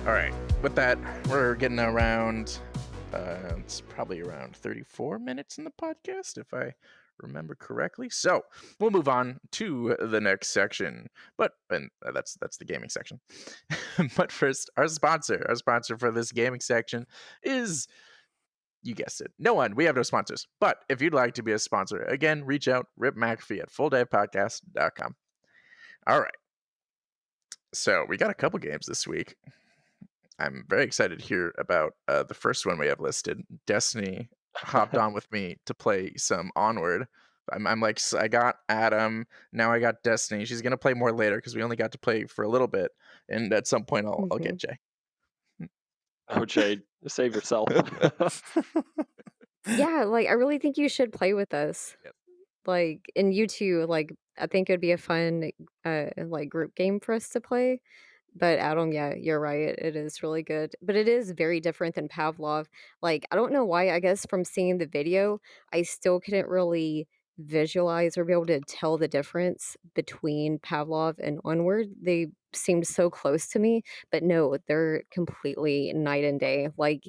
All right. With that, we're getting around. It's probably around 34 minutes in the podcast, if I remember correctly. So we'll move on to the next section. And that's the gaming section. But first, our sponsor for this gaming section is, you guessed it, no one. We have no sponsors. But if you'd like to be a sponsor, again, reach out, Rip McAfee at fulldaypodcast.com. All right. So we got a couple games this week. I'm very excited to hear about the first one we have listed. Destiny hopped on with me to play some Onward. I'm like, I got Adam, now I got Destiny. She's gonna play more later because we only got to play for a little bit, and at some point I'll get Jay. Oh, Jay, save yourself. Yeah, like I really think you should play with us. Yep. Like, and you too. Like, I think it'd be a fun, like group game for us to play. But Adam, yeah, you're right. It is really good, but it is very different than Pavlov. Like, I don't know why. I guess from seeing the video, I still couldn't really visualize or be able to tell the difference between Pavlov and Onward. They seemed so close to me, but no, they're completely night and day. Like,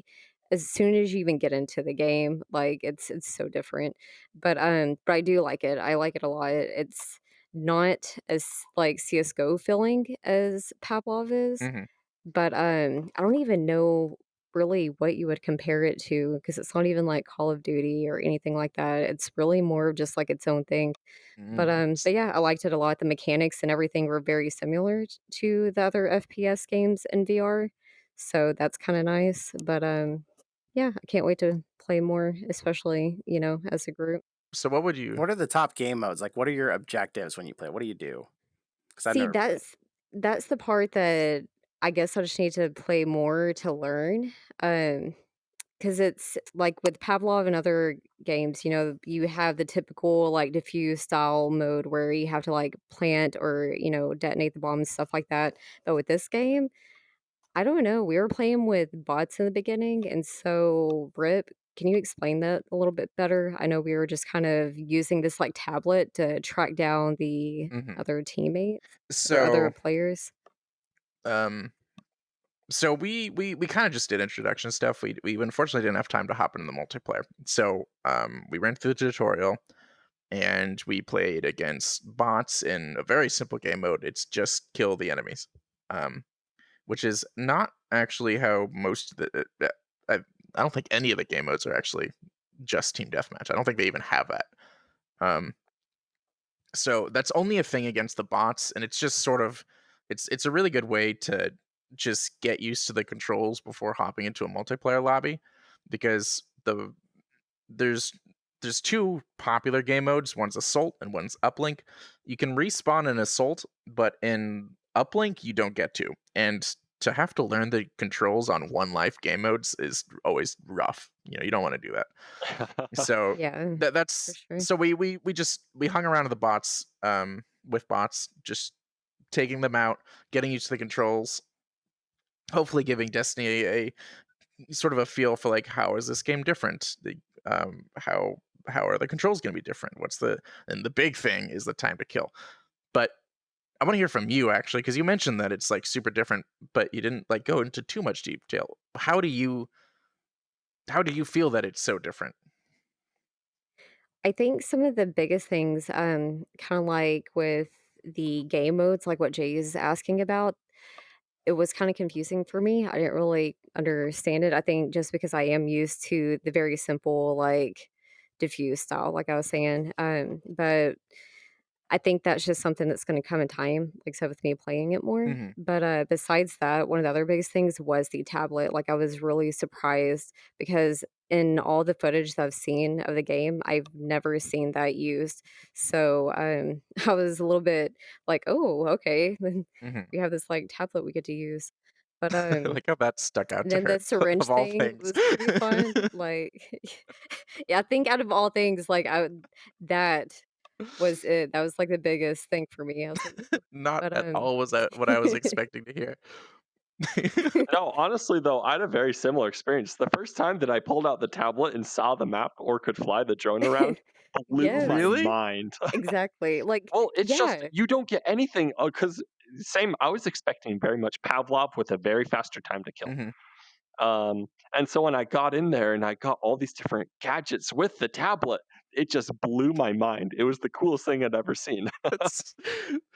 as soon as you even get into the game, like it's so different. But I do like it. I like it a lot. It's not as, like, CS:GO feeling as Pavlov is, Mhm. but, I don't even know really what you would compare it to because it's not even like Call of Duty or anything like that. It's really more of just like its own thing. But yeah, I liked it a lot. The mechanics and everything were very similar to the other FPS games in VR, so that's kinda nice. But yeah, I can't wait to play more, especially, as a group. So what would you? What are the top game modes? Like, what are your objectives when you play? What do you do? Because I've See, never played. that's the part that I guess I just need to play more to learn. Because it's like with Pavlov and other games, you have the typical like diffuse style mode where you have to like plant or, detonate the bomb and stuff like that. But with this game, I don't know. We were playing with bots in the beginning, and so Rip, can you explain that a little bit better? I know we were just kind of using this like tablet to track down the Mhm. other teammates or other So players. um so we kind of just did introduction stuff. We unfortunately didn't have time to hop into the multiplayer. So we ran through the tutorial and we played against bots in a very simple game mode. It's just kill the enemies. Um which is not actually how most of the I don't think any of the game modes are actually just team deathmatch. I don't think they even have that. Um so that's only a thing against the bots, and it's just sort of it's a really good way to just get used to the controls before hopping into a multiplayer lobby, because there's there's two popular game modes. One's assault and one's uplink. You can respawn in assault, but in uplink you don't get to. And to have to learn the controls on one life game modes is always rough. You don't want to do that. So Yeah, for that's sure. so we hung around the bots, with bots, just taking them out, getting used to the controls, hopefully giving Destiny a sort of a feel for like, how is this game different? How are the controls going to be different? And the big thing is the time to kill. But I want to hear from you actually, because you mentioned that it's like super different, but you didn't like go into too much detail. How do you feel that it's so different? I think some of the biggest things, kind of like with the game modes, like what Jay is asking about, it was kind of confusing for me. I didn't really understand it. I think just because I am used to the very simple, like diffuse style, like I was saying. But I think that's just something that's gonna come in time, like I said, with me playing it more. Hmm. But besides that, one of the other biggest things was the tablet. Like, I was really surprised because in all the footage that I've seen of the game, I've never seen that used. So, I was a little bit like, "Oh, okay, then Hmm. we have this, like, tablet we get to use." But, Like how that stuck out and to then her, the syringe of all thing things. was pretty fun. Like, yeah, I think out of all things, like, that was it. That was, like, the biggest thing for me. I was like, "Ooh." Not But, at all was that what I was expecting to hear. No, honestly, though, I had a very similar experience. The first time that I pulled out the tablet and saw the map or could fly the drone around blew my Yes, Really? mind. exactly. Like, Well, it's just yeah. you don't get anything because same. I was expecting very much Pavlov with a very faster time to kill. Hmm. And so when I got in there and I got all these different gadgets with the tablet, it just blew my mind. It was the coolest thing I'd ever seen. That's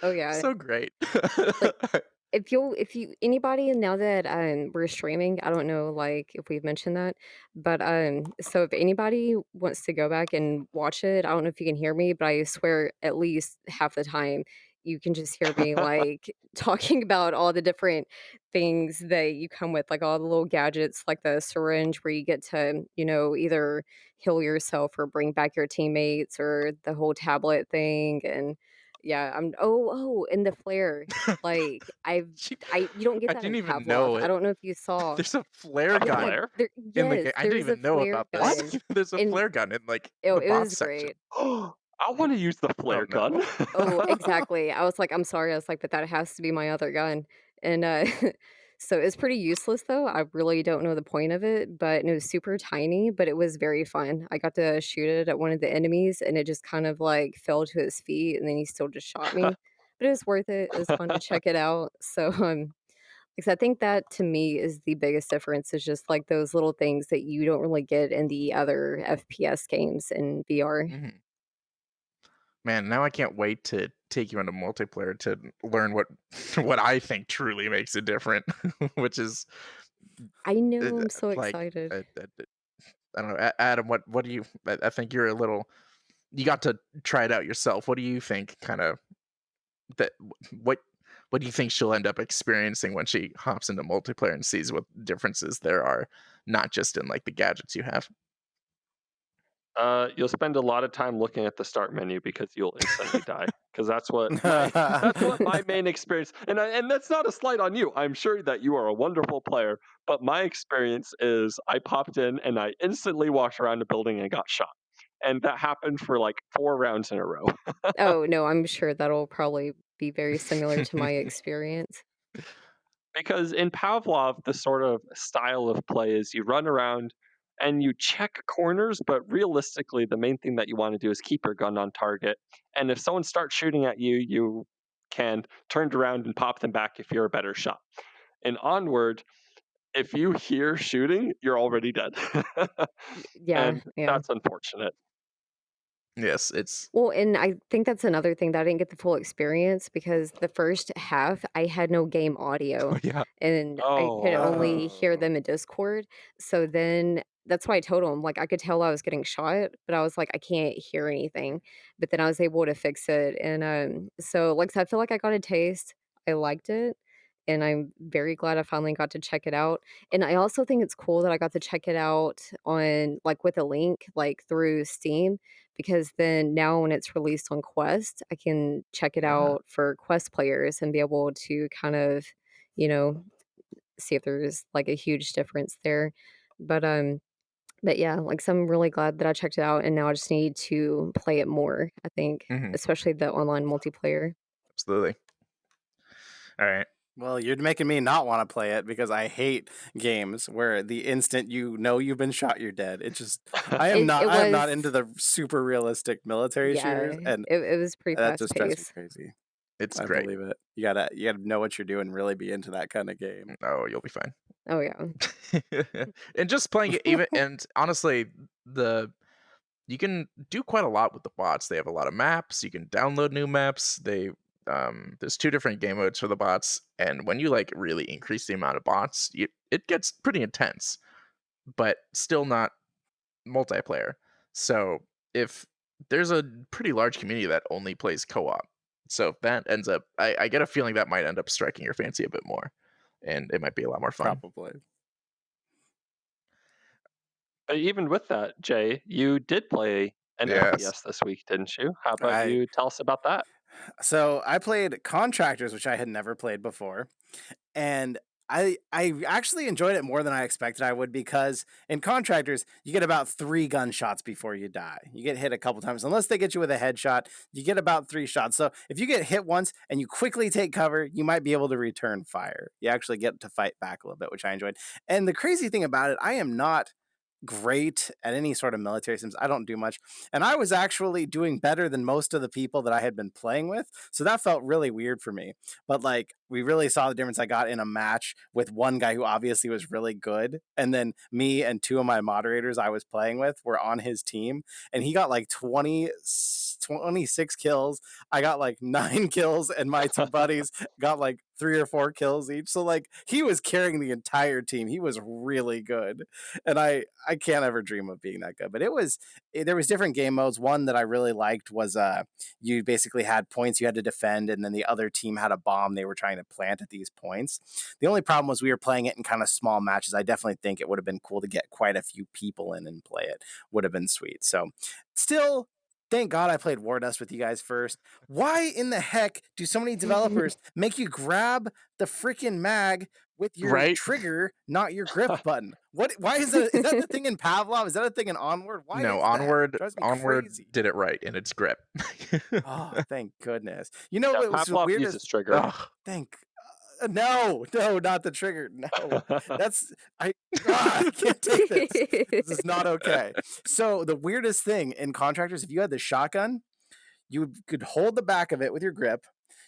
Oh yeah. so great. Like if you anybody now that we're streaming, I don't know like if we've mentioned that, but so if anybody wants to go back and watch it, I don't know if you can hear me, but I swear at least half the time you can just hear me like talking about all the different things that you come with, like all the little gadgets, like the syringe where you get to, either heal yourself or bring back your teammates or the whole tablet thing and yeah, and the flare. Like, She- you don't get I that didn't in even Pavlov. know I it. don't know if you saw. There's a flare A Yeah, gun flare? there in the yes, game. I didn't there's a even know flare about this. gun, There's a and flare gun in like oh, the it bots was section. great. I want to use the Oh flare gun. no. Oh, exactly. I was like, "I'm sorry." I was like, "But that has to be my other gun." And, so it's pretty useless, though. I really don't know the point of it, but and it was super tiny, but it was very fun. I got to shoot it at one of the enemies, and it just kind of, like, fell to his feet, and then he still just shot me. But it was worth it. It was fun to check it out. So, because I think that to me is the biggest difference is just, like, those little things that you don't really get in the other FPS games in VR. Mhm. Man, now I can't wait to take you into multiplayer to learn what what I think truly makes it different, which is I know, uh, I'm so like excited. I don't know, Adam. What do you? I think you're a little. You got to try it out yourself. What do you think? Kind of that. What What do you think she'll end up experiencing when she hops into multiplayer and sees what differences there are, not just in like the gadgets you have? You'll spend a lot of time looking at the start menu because you'll instantly die. Because that's what my main experience. And that's not a slight on you. I'm sure that you are a wonderful player, but my experience is I popped in and I instantly walked around a building and got shot, and that happened for like 4 rounds in a row. Oh, no, I'm sure that'll probably be very similar to my experience. Because in Pavlov, the sort of style of play is you run around and you check corners, but realistically, the main thing that you want to do is keep your gun on target. And if someone starts shooting at you, you can turn around and pop them back if you're a better shot. In Onward, if you hear shooting, you're already dead. Yeah, And yeah. that's unfortunate. Yes, it's Well, and I think that's another thing that I didn't get the full experience because the first half, I had no game audio, oh yeah. and I could only hear Oh. them in Discord. So then that's why I told him, like, I could tell I was getting shot, but I was like, "I can't hear anything." But then I was able to fix it, and, so, like I said, I feel like I got a taste. I liked it, and I'm very glad I finally got to check it out, and I also think it's cool that I got to check it out on like, with a link, like, through Steam because then now when it's released on Quest, I can check it Yeah. out for Quest players and be able to kind of, you know, see if there's like a huge difference there. But but yeah, like so I'm really glad that I checked it out and now I just need to play it more, I think, Hmm. especially the online multiplayer. Absolutely. All right. Well, you're making me not want to play it because I hate games where the instant you know you've been shot, you're dead. It just It I am was not into the super realistic military yeah, shooters, and it was pretty that fast just drives me paced. crazy. It's I great. believe it. You gotta know what you're doing, really be into that kind of game. Oh, you'll be fine. Oh yeah. And just playing it even and honestly, the you can do quite a lot with the bots. They have a lot of maps. You can download new maps. There's two different game modes for the bots, and when you like really increase the amount of bots, it gets pretty intense, but still not multiplayer. So if there's a pretty large community that only plays co-op, so if that ends up, I get a feeling that might end up striking your fancy a bit more, and it might be a lot more fun. Probably. But even with that, Jay, you did play an Yes. FPS this week, didn't you? How about I you tell us about that? So I played Contractors, which I had never played before, and I actually enjoyed it more than I expected I would because in Contractors you get about 3 gunshots before you die. You get hit a couple times unless they get you with a headshot. You get about 3 shots. So if you get hit once and you quickly take cover, you might be able to return fire. You actually get to fight back a little bit, which I enjoyed. And the crazy thing about it, I am not great at any sort of military sims. I don't do much. And I was actually doing better than most of the people that I had been playing with. So that felt really weird for me. But like we really saw the difference I got in a match with one guy who obviously was really good. And then me and two of my moderators I was playing with were on his team. And he got like 26 kills. I got like 9 kills, and my two buddies got like 3 or 4 kills each. So like he was carrying the entire team. He was really good. And I can't ever dream of being that good. But there was different game modes. One that I really liked was you basically had points you had to defend, and then the other team had a bomb they were trying to plant at these points. The only problem was we were playing it in kind of small matches. I definitely think it would have been cool to get quite a few people in and play it. Would have been sweet. So still, thank God I played War Dust with you guys first. Why in the heck do so many developers make you grab the freaking mag with your Right? trigger, not your grip button? What? Why is that? Is that the thing in Pavlov? Is that a thing in Onward? Why No, is that? Onward Drives me Onward crazy. did it right in its grip. Oh, thank goodness. You know Yeah, what was the Pavlov weirdest? uses trigger. Ugh. Thank. No, not the trigger. No, that's I can't take this. This is not okay. So the weirdest thing in Contractors, if you had the shotgun, you could hold the back of it with your grip.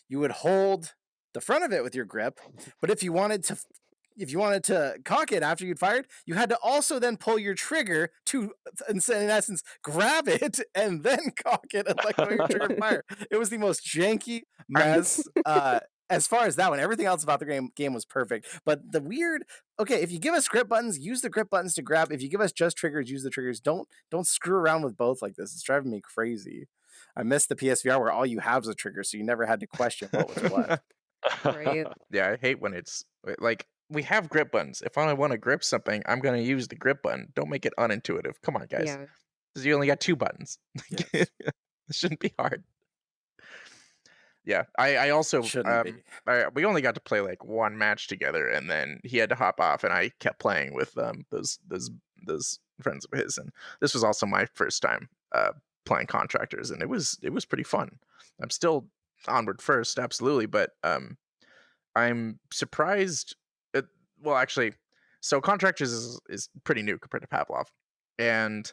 You would hold the front of it with your grip. But if you wanted to cock it after you'd fired, you had to also then pull your trigger to, in essence, grab it and then cock it and let go of your trigger and fire. It was the most janky mess. As far as that one, everything else about the game was perfect. But the weird, okay, if you give us grip buttons, use the grip buttons to grab. If you give us just triggers, use the triggers. Don't screw around with both like this. It's driving me crazy. I miss the PSVR where all you have is a trigger, so you never had to question what was what. Right. Yeah, I hate when it's like we have grip buttons. If I want to grip something, I'm going to use the grip button. Don't make it unintuitive. Come on, guys. Yeah. Because you only got 2 buttons. Yes. It shouldn't be hard. Yeah, I also Shouldn't be. we only got to play like one match together, and then he had to hop off, and I kept playing with those friends of his, and this was also my first time playing Contractors, and it was pretty fun. I'm still Onward first, absolutely, but I'm surprised. Well, actually, so Contractors is pretty new compared to Pavlov, and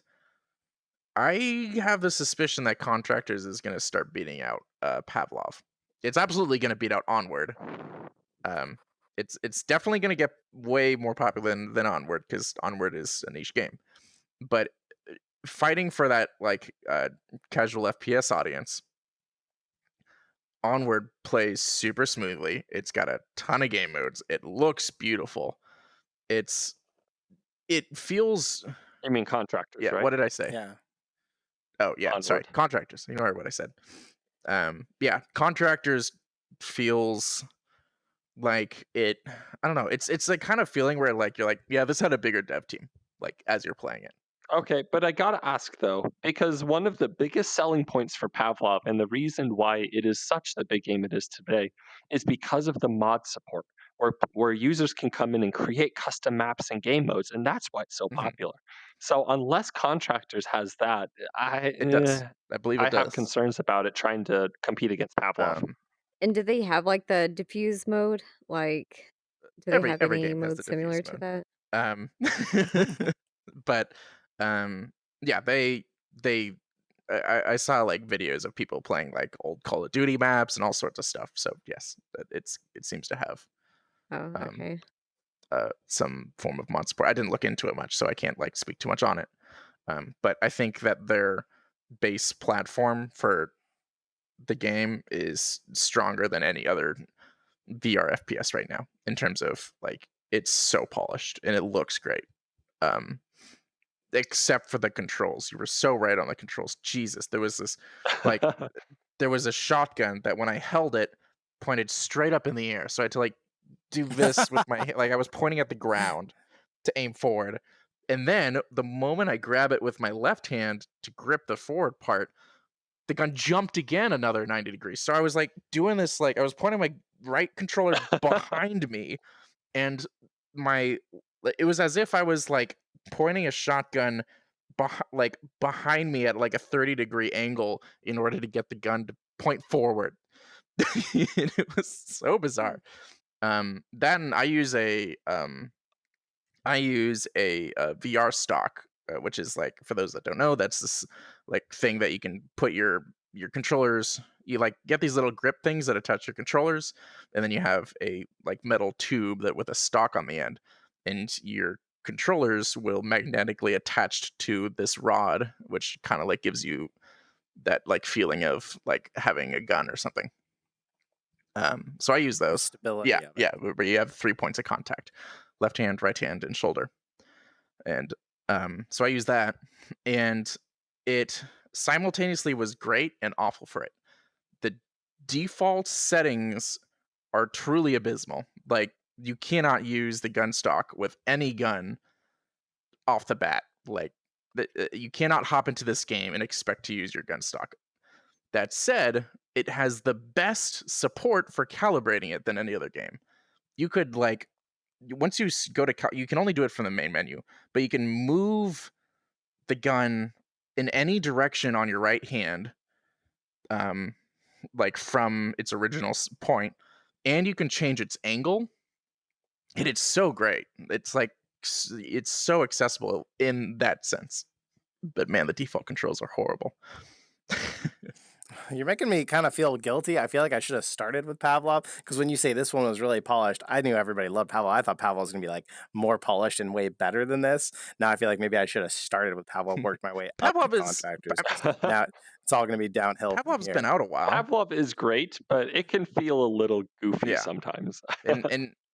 I have a suspicion that Contractors is going to start beating out Pavlov. It's absolutely going to beat out Onward. It's definitely going to get way more popular than Onward because Onward is a niche game. But fighting for that like casual FPS audience, Onward plays super smoothly. It's got a ton of game modes. It looks beautiful. It feels. You mean Contractors, Yeah. right? What did I say? Yeah. Oh yeah, sorry. Onward. Contractors. You know what I said. Yeah, Contractors feels like it. I don't know. It's the kind of feeling where like you're like, yeah, this had a bigger dev team. Like as you're playing it. Okay, but I gotta ask though, because one of the biggest selling points for Pavlov and the reason why it is such the big game it is today is because of the mod support, where users can come in and create custom maps and game modes, and that's why it's so Mhm. popular. So unless Contractors has that, It does. I believe it I does. have concerns about it trying to compete against Pavlov. And do they have like the diffuse mode? Like, do they have Every any game has the mode similar diffuse to mode. that? But yeah, they I saw like videos of people playing like old Call of Duty maps and all sorts of stuff. So yes, it seems to have Oh, um okay. some form of mod support. I didn't look into it much, so I can't like speak too much on it. But I think that their base platform for the game is stronger than any other VR FPS right now in terms of like it's so polished and it looks great. Except for the controls. You were so right on the controls. Jesus, there was this like there was a shotgun that when I held it pointed straight up in the air. So I had to like do this with my like I was pointing at the ground to aim forward. And then the moment I grab it with my left hand to grip the forward part, the gun jumped again another 90 degrees. So I was like doing this like I was pointing my right controller behind me, and it was as if I was like pointing a shotgun behind me at like a 30-degree angle in order to get the gun to point forward. And it was so bizarre. Then I use a VR stock which is like, for those that don't know, that's this like thing that you can put your controllers. You like get these little grip things that attach your controllers, and then you have a like metal tube that with a stock on the end, and your controllers will magnetically attached to this rod, which kind of like gives you that like feeling of like having a gun or something. So I use The those. stability Yeah, of it. yeah, where you have 3 points of contact: left hand, right hand, and shoulder. And so I use that, and it simultaneously was great and awful for it. The default settings are truly abysmal. Like, you cannot use the gun stock with any gun off the bat. Like, you cannot hop into this game and expect to use your gun stock. That said, it has the best support for calibrating it than any other game. You could like once you go to you can only do it from the main menu, but you can move the gun in any direction on your right hand, um, like from its original point, and you can change its angle, and it's so great. It's like it's so accessible in that sense. But man, the default controls are horrible. You're making me kind of feel guilty. I feel like I should have started with Pavlov because when you say this one was really polished, I knew everybody loved Pavlov. I thought Pavlov was going to be like more polished and way better than this. Now I feel like maybe I should have started with Pavlov, worked my way up to Pavlov is Contractors. Now it's all going to be downhill from Pavlov's been here. out a while. Pavlov is great, but it can feel a little goofy Yeah. sometimes. And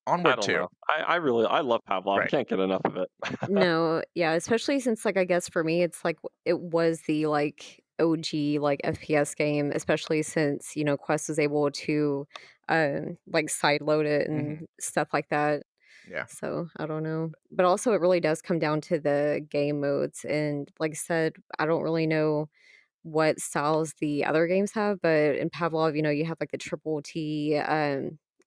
I Onward don't too. know. I love Pavlov. I Right. can't get enough of it. No, yeah, especially since, like, I guess for me, it's like it was the like OG like FPS game, especially since Quest was able to like side load it Mhm. and stuff like that. Yeah. So I don't know, but also it really does come down to the game modes, and like I said, I don't really know what styles the other games have, but in Pavlov, you have like the triple T,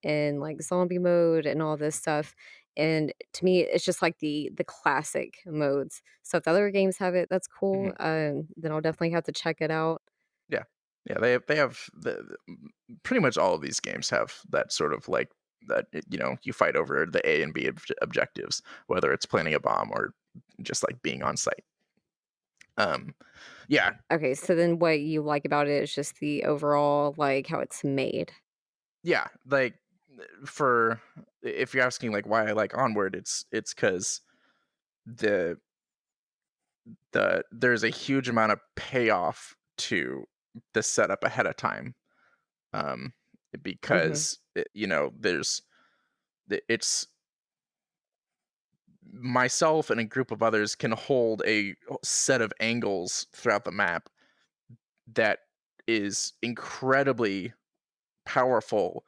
and like zombie mode and all this stuff. And to me, it's just like the classic modes. So if the other games have it, that's cool. Mhm. Then I'll definitely have to check it out. Yeah. Yeah, they have pretty much all of these games have that sort of like that you fight over the A and B objectives, whether it's planting a bomb or just like being on site. Yeah, Okay, so then what you like about it is just the overall, like how it's made. yeah, like for if you're asking like why I like Onward, it's because the there's a huge amount of payoff to the setup ahead of time. Um, Hmm. because there's it's myself and a group of others can hold a set of angles throughout the map that is incredibly powerful,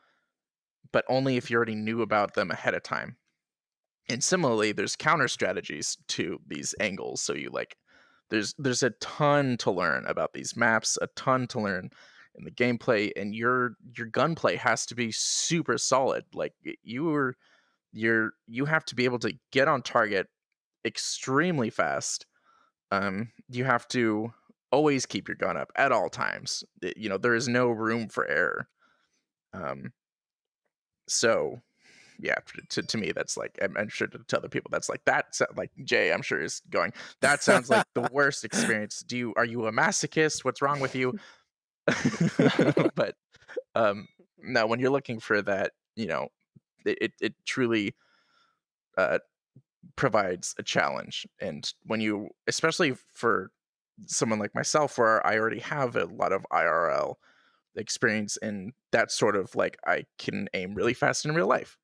but only if you already knew about them ahead of time. And similarly, there's counter strategies to these angles. So you like there's a ton to learn about these maps, a ton to learn in the gameplay, and your gunplay has to be super solid. Like you have to be able to get on target extremely fast. You have to always keep your gun up at all times. There is no room for error. Um, so yeah, to me, that's like I'm sure to other people that's like like Jay, I'm sure is going. That sounds like the worst experience. Are you a masochist? What's wrong with you? But no, when you're looking for that, it truly uh, provides a challenge. And when you, especially for someone like myself, where I already have a lot of IRL experience in that sort of like, I can aim really fast in real life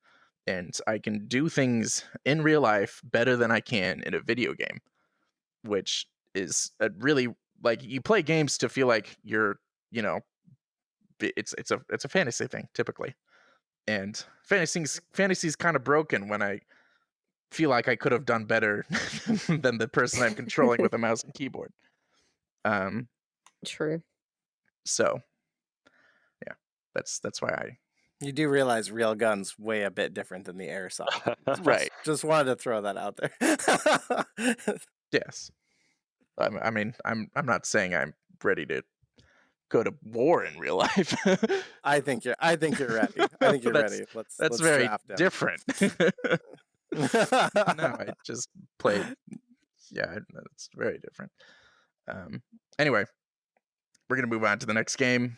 and I can do things in real life better than I can in a video game, which is a really like you play games to feel like you're, you know, it's a fantasy thing typically. And fantasy's kind of broken when I feel like I could have done better than the person I'm controlling with a mouse and keyboard. Um, True. so yeah, that's why I You do realize real guns weigh a bit different than the airsoft. right. Just wanted to throw that out there. Yes. I mean, I'm not saying I'm ready to go to war in real life. I think you're ready. I think you're that's ready. that's Let's very draft him. different. No, I just played Yeah, it's very different. Anyway, we're gonna move on to the next game.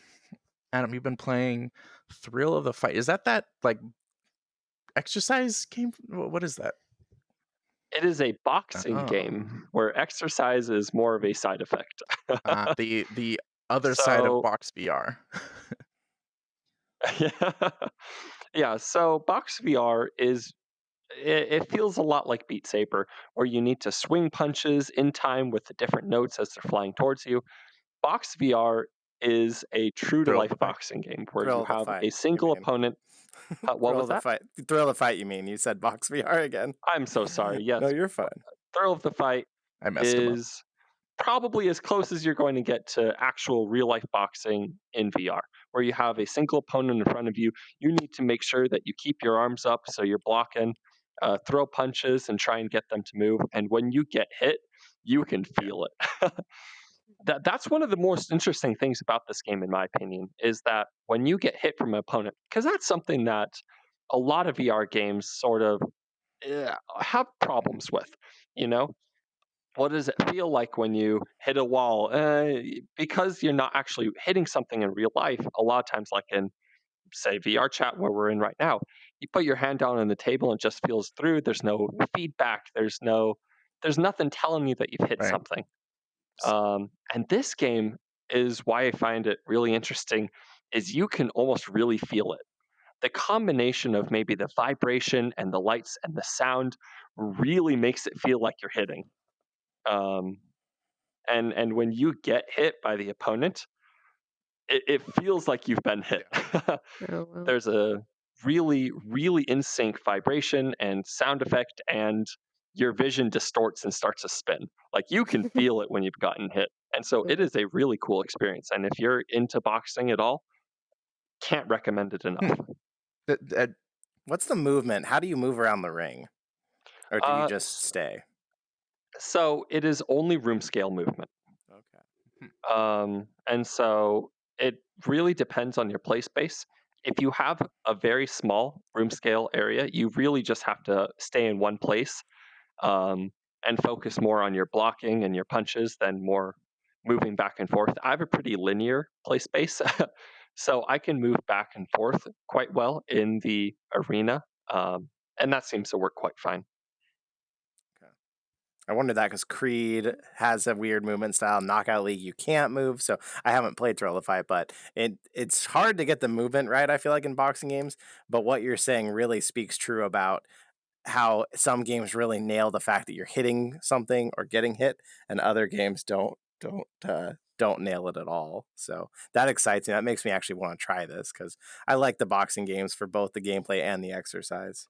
Adam, you've been playing Thrill of the Fight. Is that like exercise game? What is that? It is a boxing Oh, game where exercise is more of a side effect. the other side of So, Box VR. yeah, yeah. So Box VR is it feels a lot like Beat Saber, where you need to swing punches in time with the different notes as they're flying towards you. Box VR is a true to Thrill of life the Fight. boxing game where you Thrill of the have fight, a you single mean? opponent. What Thrill was of the that? fight. Thrill of the fight, you mean? You said box VR again. I'm so sorry. No, Yes, you're fine. Thrill of the Fight I messed him up. is probably as close as you're going to get to actual real life boxing in VR, where you have a single opponent in front of you. You need to make sure that you keep your arms up so you're blocking, throw punches, and try and get them to move. And when you get hit, you can Yeah. feel it. That's one of the most interesting things about this game, in my opinion, is that when you get hit from an opponent, because that's something that a lot of VR games sort of have problems with. You know, what does it feel like when you hit a wall? Because you're not actually hitting something in real life. A lot of times, like in say VR chat where we're in right now, you put your hand down on the table and it just feels through. There's no feedback. There's nothing telling you that you've hit Right. something. And this game is why I find it really interesting. Is you can almost really feel it. The combination of maybe the vibration and the lights and the sound really makes it feel like you're hitting. Um, and when you get hit by the opponent, it feels like you've been hit. Yeah. Oh, well. There's a really in sync vibration and sound effect, and your vision distorts and starts to spin. Like you can feel it when you've gotten hit, and so it Cool. is a really cool experience. And if you're into boxing at all, can't recommend it enough. Hmm. That What's the movement? How do you move around the ring? Or do you Uh, just stay? so it is only room scale movement. Okay. And so it really depends on your play space. If you have a very small room scale area, you really just have to stay in one place, um, and focus more on your blocking and your punches than more moving back and forth. I have a pretty linear play space, so I can move back and forth quite well in the arena, and that seems to work quite fine. Okay. I wonder that because Creed has a weird movement style. Knockout League, you can't move. So I haven't played Thrill of the Fight, but it's hard to get the movement right, I feel like, in boxing games. But what you're saying really speaks true about how some games really nail the fact that you're hitting something or getting hit, and other games don't nail it at all. So that excites me. That makes me actually want to try this because I like the boxing games for both the gameplay and the exercise.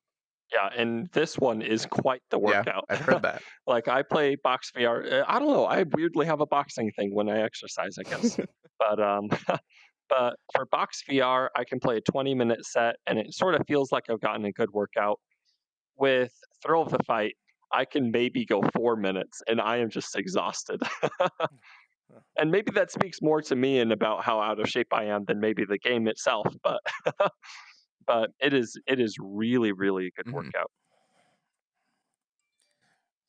Yeah, and this one is quite the yeah, workout. I've heard that. Like I play box VR. I don't know. I weirdly have a boxing thing when I exercise, I guess. But but for box VR, I can play a 20-minute set, and it sort of feels like I've gotten a good workout. With Thrill of the Fight, I can maybe go 4 minutes, and I am just exhausted. And maybe that speaks more to me and about how out of shape I am than maybe the game itself. But but it is really a good Mhm. workout.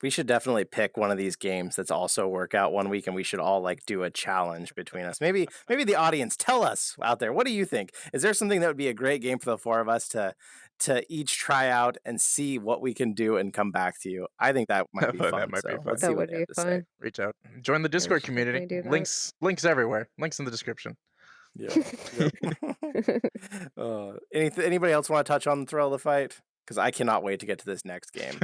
We should definitely pick one of these games that's also a workout one week, and we should all like do a challenge between us. Maybe the audience tell us out there, what do you think? Is there something that would be a great game for the four of us to each try out and see what we can do and come back to you? I think that might be That fun. might be So let's fun. see That what would they have be to say. fun. Reach out. Join the Yeah, we Discord should community. definitely do that. Links everywhere. Links in the description. Yeah. Yep. Anybody else want to touch on the Thrill of the Fight? Because I cannot wait to get to this next game.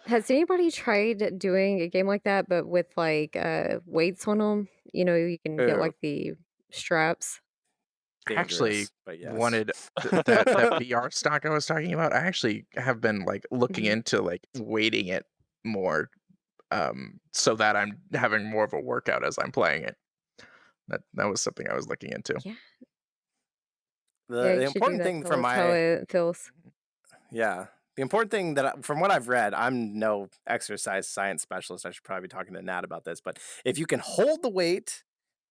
Has anybody tried doing a game like that, but with like weights on them? You know, you can get Ooh, like the straps. I actually dangerous, but yes. wanted that VR stock I was talking about. I actually have been like looking Mhm. into like weighting it more, so that I'm having more of a workout as I'm playing it. That was something I was looking into. Yeah, yeah, The you should do important that. thing Tell from us how my it feels. Yeah. The important thing from what I've read, I'm no exercise science specialist. I should probably be talking to Nat about this, but if you can hold the weight,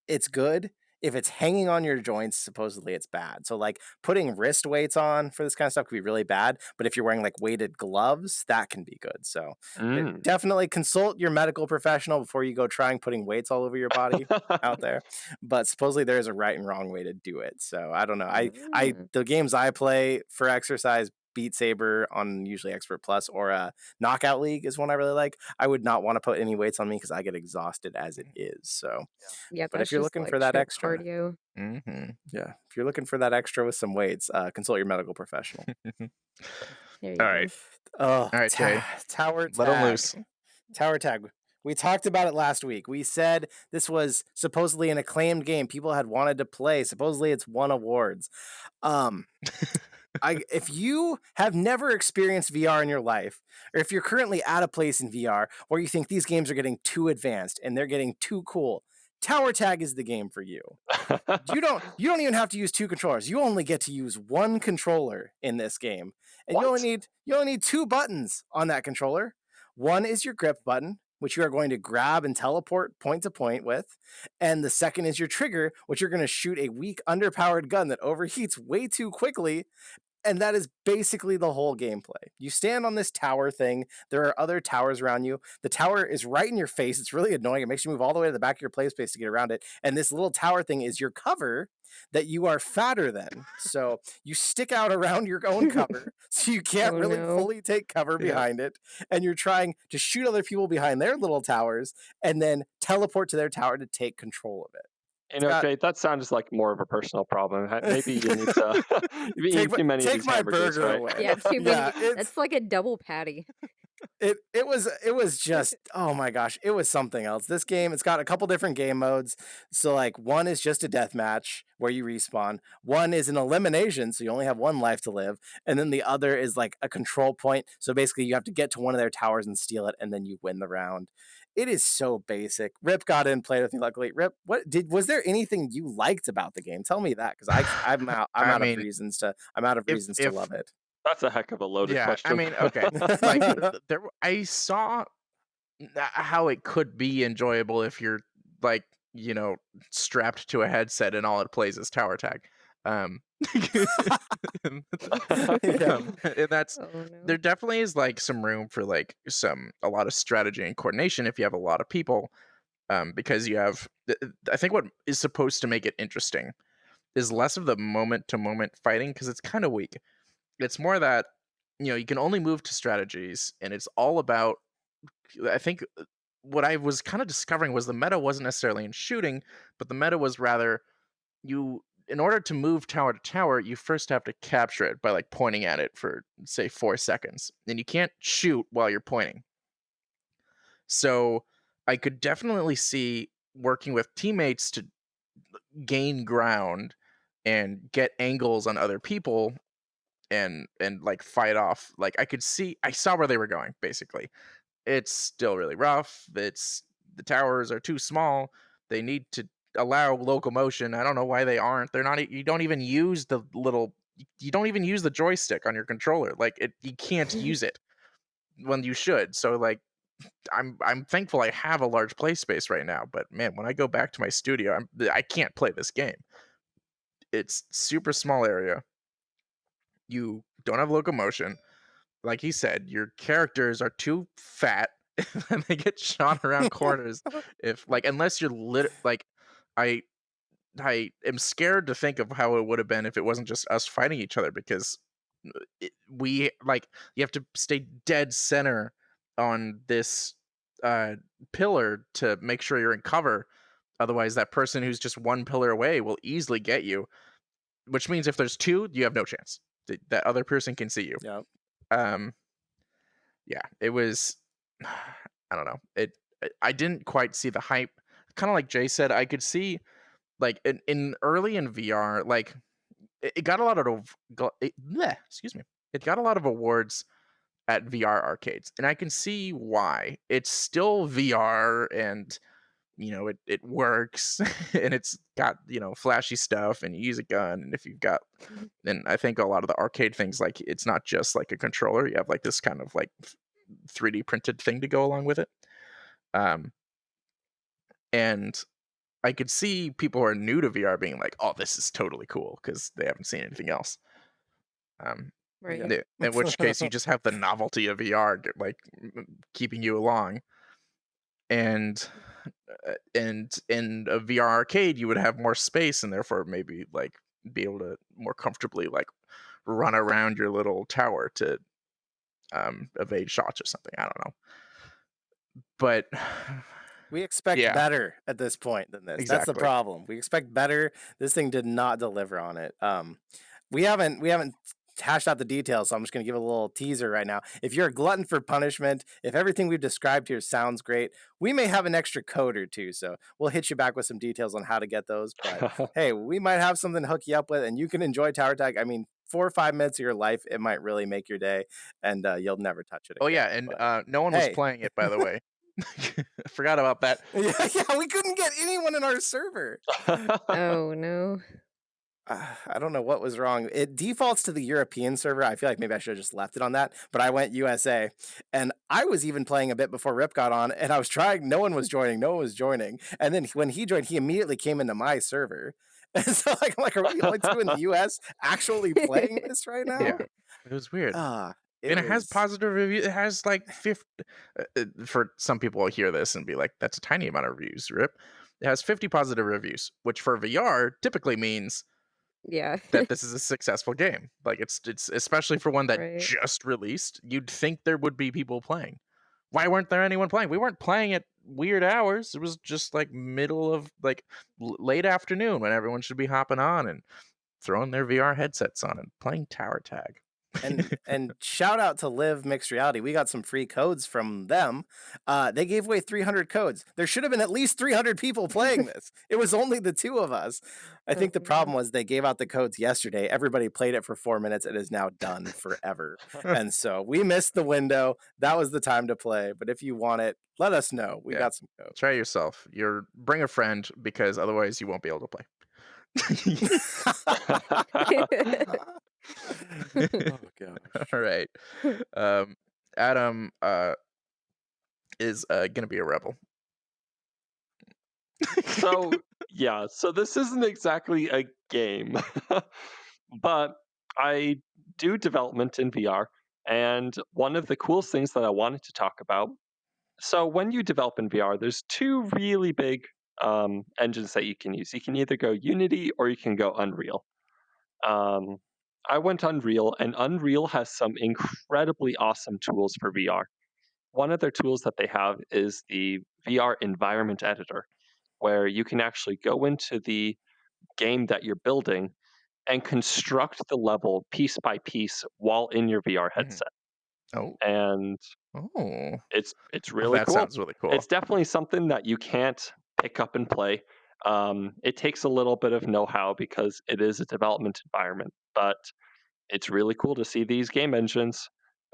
it's good. if it's hanging on your joints, supposedly it's bad. So like putting wrist weights on for this kind of stuff could be really bad. But if you're wearing like weighted gloves, that can be good. So Mm. definitely consult your medical professional before you go trying putting weights all over your body out there. But supposedly there is a right and wrong way to do it. So I don't know. I Mm. the games I play for exercise, Beat Saber on usually Expert Plus or Knockout League is one I really like. I would not want to put any weights on me because I get exhausted as it is. So, Yeah, but if that's you're just looking for like that straight extra, cardio. Mm-hmm. yeah, if you're looking for that extra with some weights, consult your medical professional. There All you right. go. Oh, All right, Jay. Tower Let them Tag. loose. Tower Tag. We talked about it last week. We said this was supposedly an acclaimed game people had wanted to play. Supposedly it's won awards. Um, if you have never experienced VR in your life, or if you're currently at a place in VR where you think these games are getting too advanced and they're getting too cool, Tower Tag is the game for you. You don't even have to use two controllers. You only get to use one controller in this game. And What? you only need two buttons on that controller. One is your grip button, which you are going to grab and teleport point to point with, and the second is your trigger, which you're going to shoot a weak underpowered gun that overheats way too quickly, and that is basically the whole gameplay. You stand on this tower thing. There are other towers around you. The tower is right in your face. It's really annoying. It makes you move all the way to the back of your play space to get around it. And this little tower thing is your cover that you are fatter than. So you stick out around your own cover. So you can't Oh really no. fully take cover Yeah. behind it. And you're trying to shoot other people behind their little towers and then teleport to their tower to take control of it. You It's know, got Jay, that sounds like more of a personal problem. Maybe you need to you eat too many of take these my hamburgers, burger right? away. Yeah, too Yeah, many. That's like a double patty. it was just, oh my gosh, it was something else. This game, it's got a couple different game modes. So like one is just a death match where you respawn. One is an elimination, so you only have one life to live, and then the other is like a control point. So basically you have to get to one of their towers and steal it, and then you win the round. It is so basic. Rip got in, played with me luckily. Rip, was there anything you liked about the game? Tell me that, because I'm out I'm I out of mean, reasons to if love it. That's a heck of a loaded yeah, I question. mean, okay, like I saw how it could be enjoyable if you're like, you know, strapped to a headset and all it plays is Tower Tag. Um, and, Yeah. and that's Oh there no. definitely is like some room for like a lot of strategy and coordination if you have a lot of people. Because you have, I think what is supposed to make it interesting is less of the moment to moment fighting because it's kind of weak. It's more that you can only move to strategies, and it's all about. I think what I was kind of discovering was the meta wasn't necessarily in shooting, but the meta was rather you. In order to move tower to tower, you first have to capture it by like pointing at it for say 4 seconds, and you can't shoot while you're pointing. So I could definitely see working with teammates to gain ground and get angles on other people and like fight off. Like I saw where they were going basically. It's still really rough. The towers are too small. They need to allow locomotion. I don't know why they aren't. They're not. You don't even use the little. You don't even use the joystick on your controller. Like you can't use it when you should. So like, I'm thankful I have a large play space right now. But man, when I go back to my studio, I can't play this game. It's super small area. You don't have locomotion. Like he said, your characters are too fat and they get shot around corners. If like unless you're like I I am scared to think of how it would have been if it wasn't just us fighting each other because we like you have to stay dead center on this uh pillar to make sure you're in cover. Otherwise that person who's just one pillar away will easily get you, which means if there's two, you have no chance. That other person can see you. Yeah. Um yeah, it was I don't know. I didn't quite see the hype. Kind of like Jay said, I could see like in early in VR, like it got a lot of excuse me. It got a lot of awards at VR arcades, and I can see why. It's still VR and it works and it's got flashy stuff and you use a gun and if you've got and I think a lot of the arcade things like it's not just like a controller, you have like this kind of like 3D printed thing to go along with it. Um and I could see people who are new to VR being like, "Oh, this is totally cool," because they haven't seen anything else. Um, Yeah. Right. in which case, you just have the novelty of VR, like keeping you along, and and in a VR arcade, you would have more space, and therefore maybe like be able to more comfortably like run around your little tower to evade shots or something. I don't know, but We expect yeah, better at this point than this. That's the exactly. problem. We expect better. This thing did not deliver on it. We haven't hashed out the details, so I'm just gonna give a little teaser right now. If you're a glutton for punishment, if everything we've described here sounds great, we may have an extra code or two. So we'll hit you back with some details on how to get those. But hey, we might have something to hook you up with, and you can enjoy Tower Tag. I mean, 4 or 5 minutes of your life, it might really make your day, and you'll never touch it Oh yeah, again. and But no one was hey. playing it, by the way. I forgot about that. Yeah, we couldn't get anyone in our server. Oh, no. I don't know what was wrong. It defaults to the European server. I feel like maybe I should have just left it on that, but I went USA, and I was even playing a bit before Rip got on, and I was trying. No one was joining. No one was joining, and then when he joined, he immediately came into my server, and so like, I'm like, are we the only two in the US actually playing this right Yeah, now? it was weird. It And it has was. positive reviews. It has like 50. For some people, will hear this and be like, "That's a tiny amount of reviews." Rip. It has 50 positive reviews, which for VR typically means Yeah. that this is a successful game. Like it's especially for one that Right. just released. You'd think there would be people playing. Why weren't there anyone playing? We weren't playing at weird hours. It was just like middle of like late afternoon when everyone should be hopping on and throwing their VR headsets on and playing tower tag. And shout out to Live Mixed Reality. We got some free codes from them. They gave away 300 codes. There should have been at least 300 people playing this. It was only the two of us. I Oh, think the no. problem was they gave out the codes yesterday. Everybody played it for 4 minutes. It is now done forever. And so we missed the window. That was the time to play. But if you want it, let us know. We Yeah. got some codes. Try yourself. Bring a friend because otherwise you won't be able to play. Oh gosh. All right. Adam is gonna be a rebel. So, yeah, so this isn't exactly a game, but I do development in VR. And one of the coolest things that I wanted to talk about, so when you develop in VR, there's two really big engines that you can use. You can either go Unity or you can go Unreal. Um, I went Unreal, and Unreal has some incredibly awesome tools for VR. One of their tools that they have is the VR environment editor, where you can actually go into the game that you're building and construct the level piece by piece while in your VR Mhm. headset. Oh, And oh, it's oh, really that cool. sounds really cool. It's definitely something that you can't pick up and play. It takes a little bit of know-how because it is a development environment, but it's really cool to see these game engines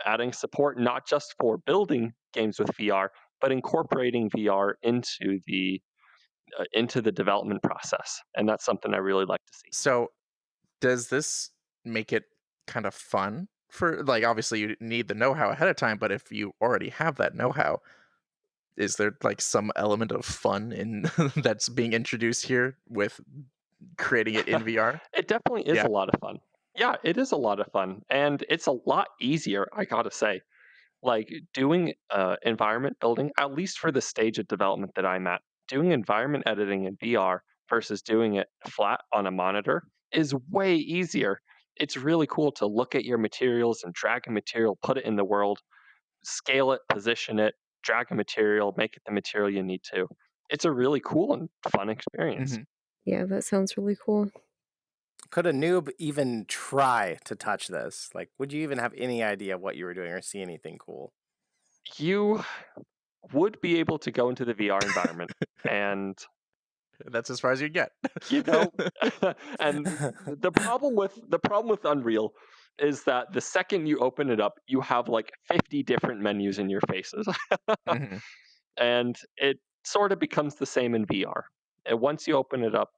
adding support not just for building games with VR, but incorporating VR into the development process, and that's something I really like to see. So, does this make it kind of fun for like obviously you need the know-how ahead of time, but if you already have that know-how, is there like some element of fun in that's being introduced here with creating it in VR? It definitely is Yeah. a lot of fun. Yeah, it is a lot of fun, and it's a lot easier, I gotta say. Like doing environment building, at least for the stage of development that I'm at, doing environment editing in VR versus doing it flat on a monitor is way easier. It's really cool to look at your materials and drag a material, put it in the world, scale it, position it, drag a material, make it the material you need to. It's a really cool and fun experience. Mhm. Yeah, that sounds really cool. Could a noob even try to touch this? Like, would you even have any idea what you were doing or see anything cool? You would be able to go into the VR environment and That's as far as you get. you know and the problem with Unreal is that the second you open it up, you have like 50 different menus in your faces. Mhm. And it sort of becomes the same in VR. And once you open it up,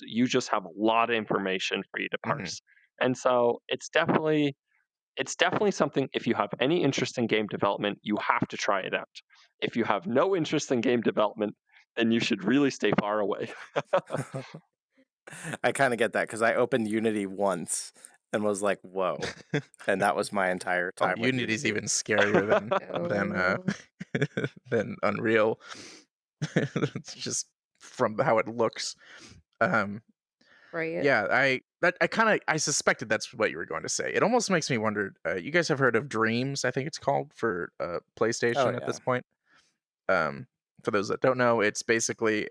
you just have a lot of information for you to Mhm. parse. And so it's definitely something. If you have any interest in game development, you have to try it out. If you have no interest in game development, then you should really stay far away. I kind of get that because I opened Unity once and was like, "Whoa," and that was my entire Oh, time with Unity's Unity. even scarier than Oh, than Unreal. It's just from how it looks. Um, right. yeah, I suspected that's what you were going to say. It almost makes me wonder. You guys have heard of Dreams? I think it's called for Oh PlayStation at yeah. this point. Um, for those that don't know, it's basically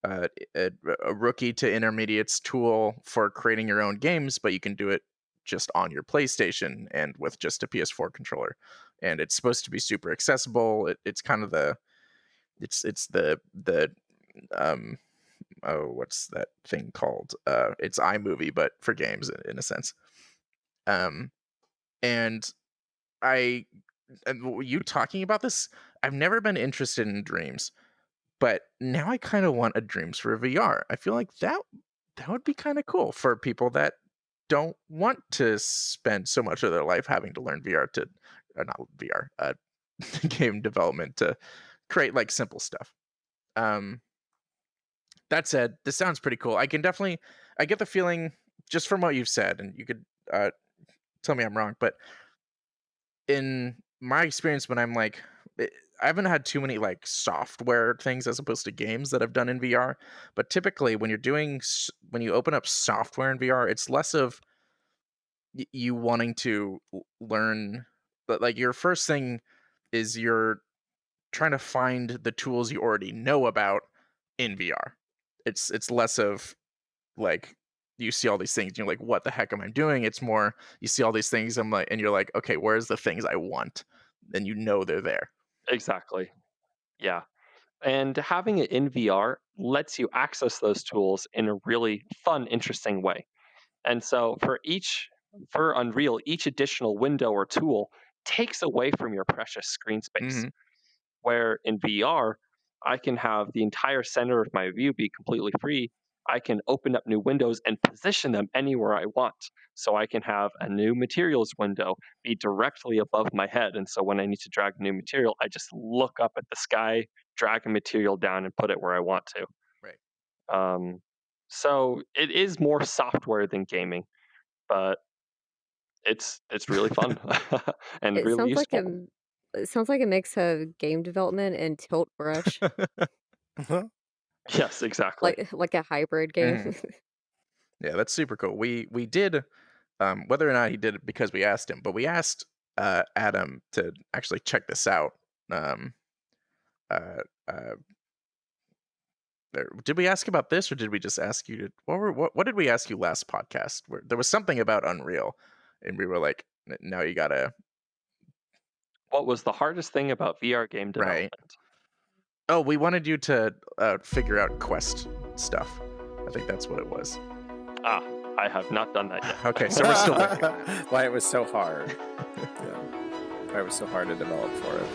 uh, a a rookie to intermediates tool for creating your own games, but you can do it just on your PlayStation and with just a PS4 controller. And it's supposed to be super accessible. It's kind of it's the um oh, what's that thing called? It's iMovie, but for games in a sense. Um, and I you talking about this, I've never been interested in Dreams, but now I kind of want a Dreams for VR. I feel like that would be kind of cool for people that don't want to spend so much of their life having to learn VR to, not VR, game development to create like simple stuff. Um, that said, this sounds pretty cool. I get the feeling just from what you've said, and you could tell me I'm wrong, but in my experience, when I'm like, I haven't had too many like software things as opposed to games that I've done in VR. But typically, when when you open up software in VR, it's less of you wanting to learn, but like your first thing is you're trying to find the tools you already know about in VR. It's less of like you see all these things and you're like, what the heck am I doing? It's more you see all these things, I'm like, and you're like, okay, where's the things I want? Then you know they're there. Exactly. Yeah. And having it in VR lets you access those tools in a really fun, interesting way. And so for Unreal, each additional window or tool takes away from your precious screen space. Hmm. Where in VR, I can have the entire center of my view be completely free. I can open up new windows and position them anywhere I want. So I can have a new materials window be directly above my head. And so when I need to drag a new material, I just look up at the sky, drag a material down, and put it where I want to. Right. Um, so it is more software than gaming, but it's really fun and It really sounds like useful. it sounds like a mix of game development and Tilt Brush, Yes, exactly. like a hybrid game. Hmm. Yeah, that's super cool. We did whether or not he did it because we asked him, but we asked Adam to actually check this out. Um uh, uh did we ask about this or did we just ask you to what did we ask you last podcast where there was something about Unreal and we were like, Now you gotta." What was the hardest thing about VR game Right. development? Oh, we wanted you to figure out quest stuff. I think that's what it was. Ah, I have not done that yet. Okay, so we're still working on Why it was so hard. Yeah. Why it was so hard to develop for it.